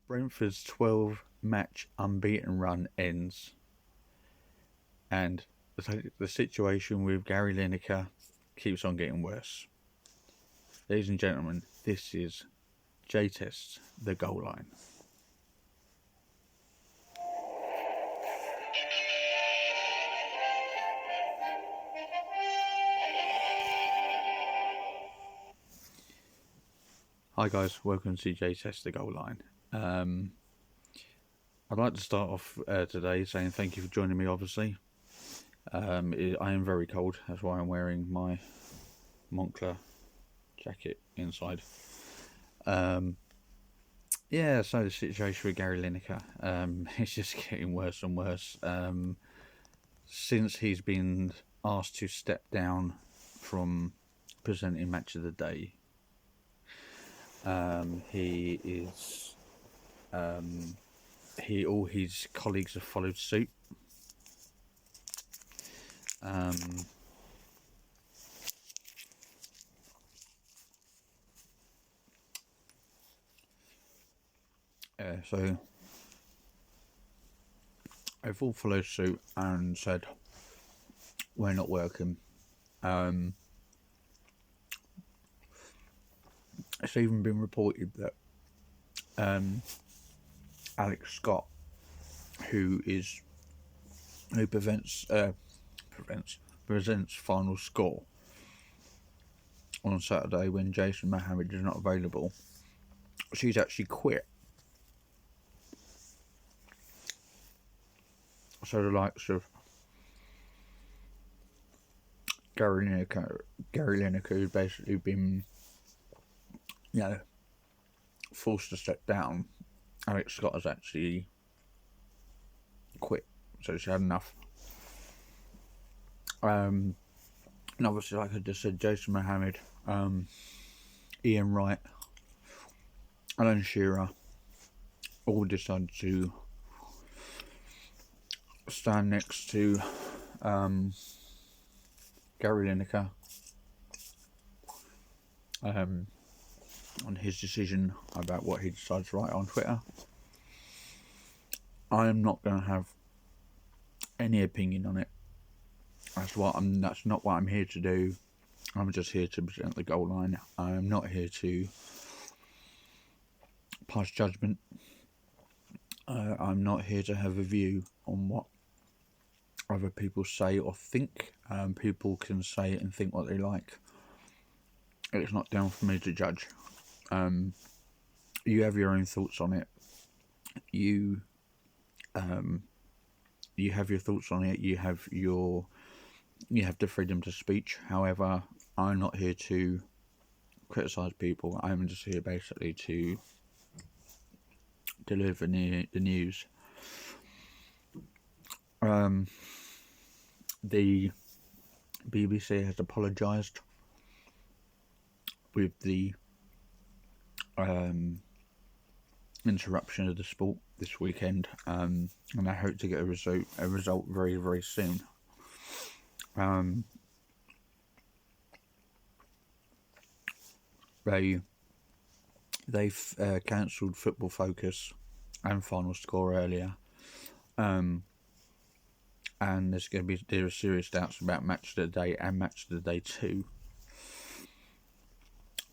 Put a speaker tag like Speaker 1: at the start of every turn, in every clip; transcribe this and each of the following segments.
Speaker 1: Brentford's 12-match unbeaten run ends, and the situation with Gary Lineker keeps on getting worse. Ladies and gentlemen, this is J-Test, the goal line. Hi guys, welcome to J-Test, the goal line. I'd like to start off today saying thank you for joining me, obviously. I am very cold, that's why I'm wearing my Moncler jacket inside. Yeah, so the situation with Gary Lineker, it's just getting worse and worse. Since he's been asked to step down from presenting Match of the Day, all his colleagues have followed suit. So they've all followed suit and said, we're not working. It's even been reported that Alex Scott, who presents Final Score on Saturday when Jason Mohammed is not available, she's actually quit. So the likes of Gary Lineker, who's basically been, forced to step down. Alex Scott has actually quit, so she had enough. And obviously, like I just said, Jason Mohammed, Ian Wright, Alan Shearer, all decided to stand next to Gary Lineker on his decision about what he decides to write on Twitter. I am not going to have any opinion on it. That's not what I'm here to do. I'm just here to present the goal line. I am not here to pass judgment. I'm not here to have a view on what other people say or think. People can say and think what they like. It's not down for me to judge. You have your own thoughts on it. You have your thoughts on it. You have the freedom to speech. However, I'm not here to criticise people. I'm just here basically to deliver the news. The BBC has apologised with the interruption of the sport this weekend, and I hope to get a result very, very soon. They've cancelled Football Focus and Final Score earlier, and there are serious doubts about Match of the Day and Match of the Day 2.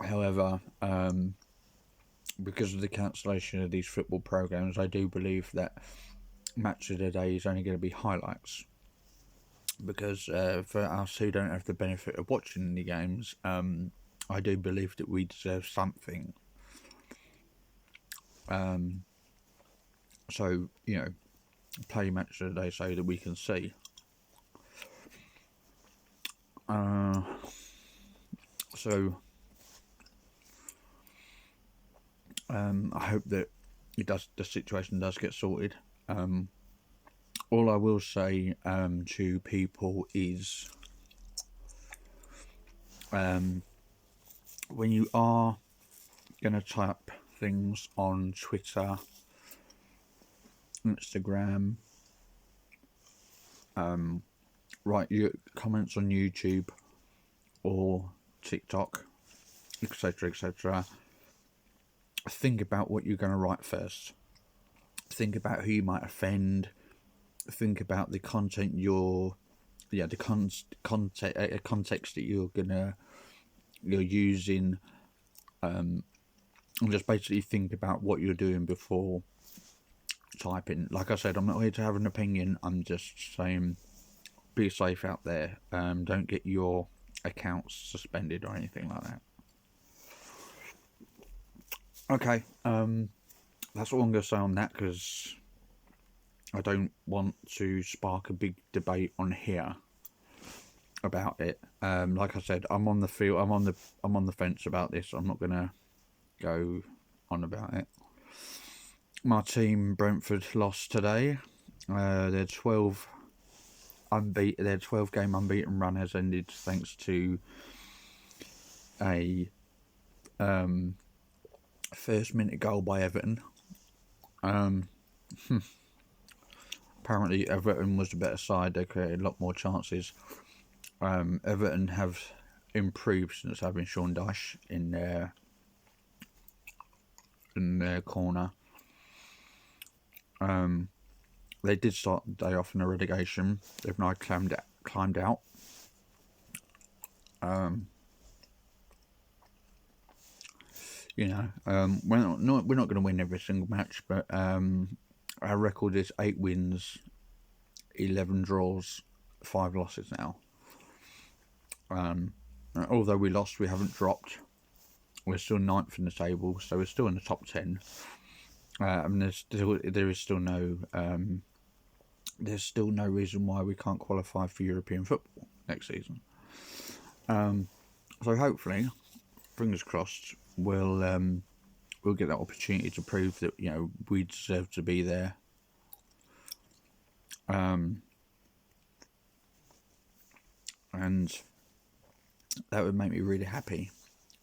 Speaker 1: However, because of the cancellation of these football programs, I do believe that Match of the Day is only going to be highlights. Because for us who don't have the benefit of watching the games, I do believe that we deserve something. So, play Match of the Day so that we can see. I hope that the situation does get sorted. All I will say to people is, when you are going to type things on Twitter, Instagram, write your comments on YouTube or TikTok, etc., think about what you're going to write first. think about who you might offend, think about the content context that you're using, and just basically think about what you're doing before typing. Like I said, I'm not here to have an opinion. I'm just saying, be safe out there. Don't get your accounts suspended or anything like that. Okay, that's all I'm going to say on that, because I don't want to spark a big debate on here about it. Like I said, I'm on the field. I'm on the fence about this. I'm not going to go on about it. My team, Brentford, lost today. Their 12 game unbeaten run has ended thanks to a first minute goal by Everton. Apparently Everton was the better side. They created a lot more chances. Everton have improved since having Sean Dyche in their corner. They did start the day off in a relegation. They've now climbed out. We're not going to win every single match, but our record is 8 wins, 11 draws, 5 losses now. Although we lost, we haven't dropped. We're still 9th in the table, so we're still in the top 10. There's still no reason why we can't qualify for European football next season. So hopefully, fingers crossed, we'll get that opportunity to prove that we deserve to be there. And that would make me really happy.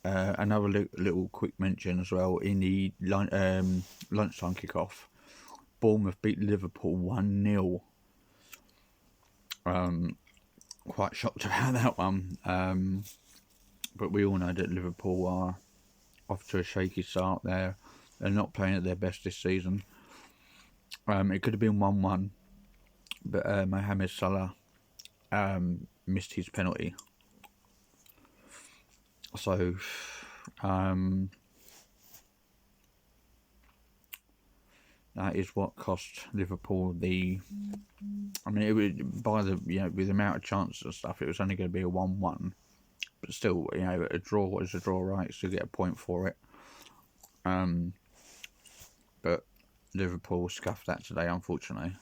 Speaker 1: Another little quick mention as well, in the lunchtime kickoff, Bournemouth beat Liverpool 1-0. Quite shocked about that one. But we all know that Liverpool are off to a shaky start there. They're not playing at their best this season. It could have been 1-1, but Mohamed Salah missed his penalty. So, that is what cost Liverpool the. I mean, it would, by the with the amount of chances and stuff, it was only going to be a 1-1. But still, a draw is a draw, right? So you get a point for it. But Liverpool scuffed that today, unfortunately.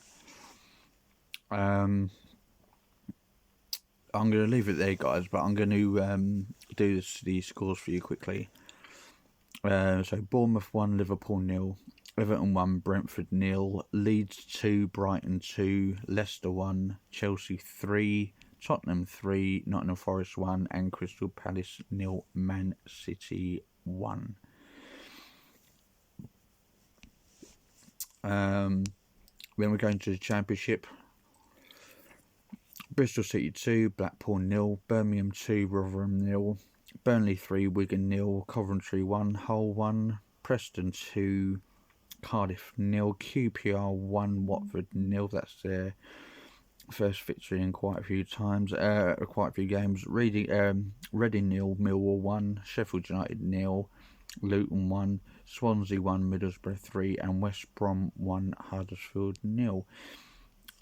Speaker 1: I'm going to leave it there, guys, but I'm going to do the scores for you quickly. So Bournemouth 1, Liverpool 0, Everton 1, Brentford 0, Leeds 2, Brighton 2, Leicester 1, Chelsea 3, Tottenham 3, Nottingham Forest 1, and Crystal Palace 0, Man City 1. Then we're going to the Championship. Bristol City 2, Blackpool 0, Birmingham 2, Rotherham 0, Burnley 3, Wigan 0, Coventry 1, Hull 1, Preston 2, Cardiff 0, QPR 1, Watford 0. That's their first victory in quite a few games. Reading 0, Millwall 1, Sheffield United 0, Luton 1, Swansea 1, Middlesbrough 3, and West Brom 1, Huddersfield 0.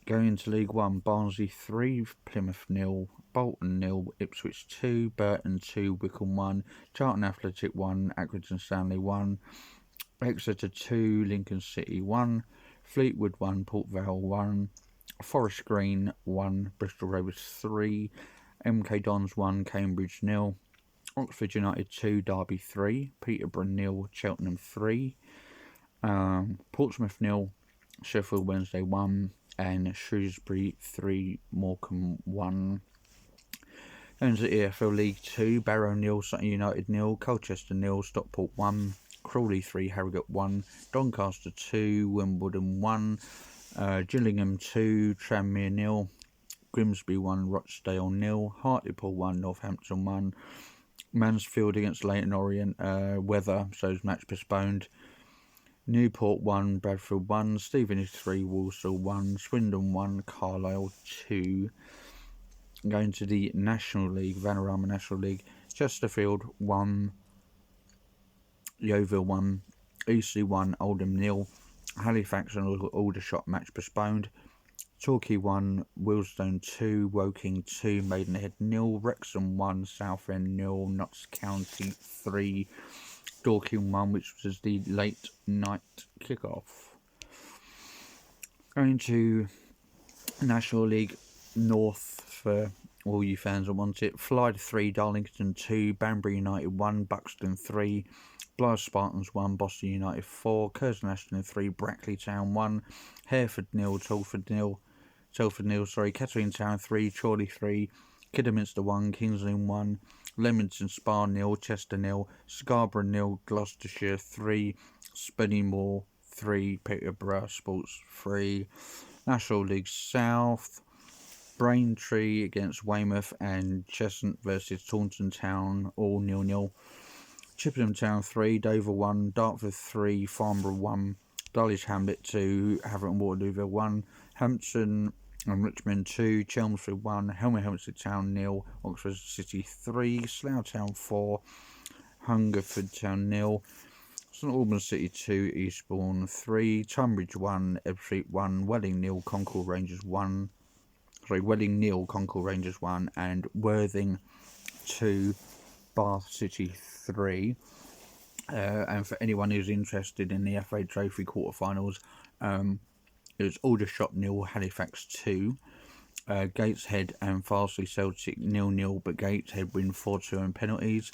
Speaker 1: Going into League 1, Barnsley 3, Plymouth 0, Bolton 0, Ipswich 2, Burton 2, Wycombe 1, Charlton Athletic 1, Accrington Stanley 1, Exeter 2, Lincoln City 1, Fleetwood 1, Port Vale 1, Forest Green 1, Bristol Rovers 3, MK Dons 1, Cambridge 0, Oxford United 2, Derby 3, Peterborough 0, Cheltenham 3, Portsmouth 0, Sheffield Wednesday 1, and Shrewsbury 3, Morecambe 1. Owns the EFL League 2, Barrow 0, Sutton United 0, Colchester 0, Stockport 1, Crawley 3, Harrogate 1, Doncaster 2, Wimbledon 1, Gillingham 2, Tranmere 0, Grimsby 1, Rochdale 0, Hartlepool 1, Northampton 1, Mansfield against Leyton Orient, weather, so it's match postponed. Newport 1, Bradford 1, Stevenage 3, Walsall 1, Swindon 1, Carlisle 2. Going to the National League, Vanarama National League, Chesterfield 1, Yeovil 1, Eastleigh 1, Oldham 0, Halifax and Aldershot match postponed, Torquay 1, Wealdstone 2, Woking 2, Maidenhead 0, Wrexham 1, Southend 0, Notts County 3, Dorking 1, which was the late night kickoff. Going to National League North for all you fans that want it. Flyde 3, Darlington 2, Banbury United 1, Buxton 3, Blyth Spartans 1, Boston United 4, Curzon Ashton 3, Brackley Town 1, Hereford 0, Telford 0, Kettering Town 3, Chorley 3, Kidderminster 1, Kingsley 1, Leamington Spa 0, Chester 0, Scarborough 0, Gloucestershire 3, Spennymoor 3, Peterborough Sports 3, National League South, Braintree against Weymouth and Cheshunt versus Taunton Town, all 0-0. Chippenham Town 3, Dover 1, Dartford 3, Farnborough 1, Dulwich Hamlet 2, Haverton Waterlooville 1, Hampton and Richmond 2, Chelmsford 1, Hempstead Town 0, Oxford City 3, Slough Town 4, Hungerford Town 0, St Albans City 2, Eastbourne 3, Tunbridge 1, Ebbsfleet 1, Welling 0, Concord Rangers 1, Welling 0, Concord Rangers 1, and Worthing 2, Bath City 3. And for anyone who's interested in the FA Trophy quarterfinals, it was Aldershot 0, Halifax 2, Gateshead and Farsley Celtic 0-0, but Gateshead win 4-2 on penalties.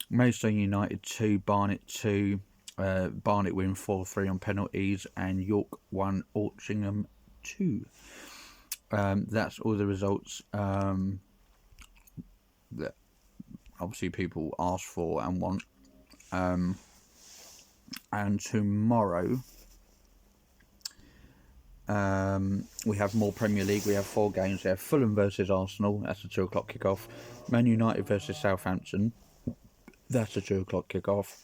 Speaker 1: Maidstone United 2, Barnet 2, Barnet win 4-3 on penalties, and York 1, Altrincham 2. That's all the results that obviously people ask for and want. And tomorrow we have more Premier League. We have 4 games. We have Fulham versus Arsenal, that's a 2 o'clock kickoff. Man United versus Southampton, that's a 2 o'clock kickoff.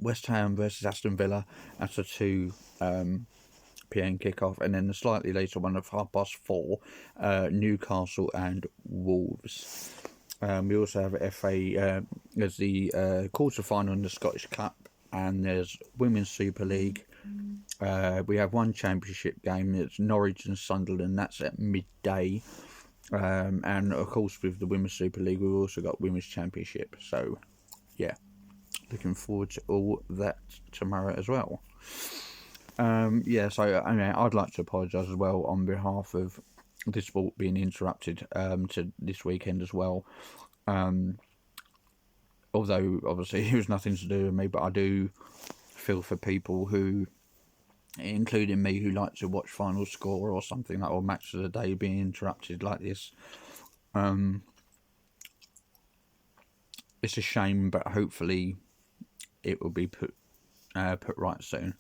Speaker 1: West Ham versus Aston Villa, that's a 2 p.m. kickoff. And then the slightly later one of 4:30, Newcastle and Wolves. We also have FA, there's the quarter-final in the Scottish Cup, and there's Women's Super League. We have one championship game, it's Norwich and Sunderland, that's at midday. And of course with the Women's Super League, we've also got Women's Championship. So, yeah, looking forward to all that tomorrow as well. So I mean, I'd like to apologise as well on behalf of this sport being interrupted to this weekend as well. Although obviously it was nothing to do with me, but I do feel for people who, including me, who like to watch final score or something like, or match of the day being interrupted like this. It's a shame, but hopefully it will be put right soon.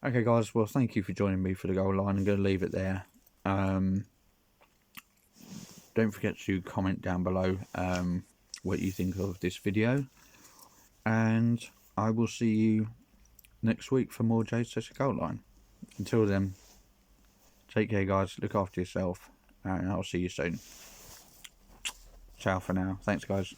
Speaker 1: Okay, guys, well, thank you for joining me for the goal line. I'm going to leave it there. Don't forget to comment down below what you think of this video. And I will see you next week for more Jay's Session Goal Line. Until then, take care, guys. Look after yourself. And I'll see you soon. Ciao for now. Thanks, guys.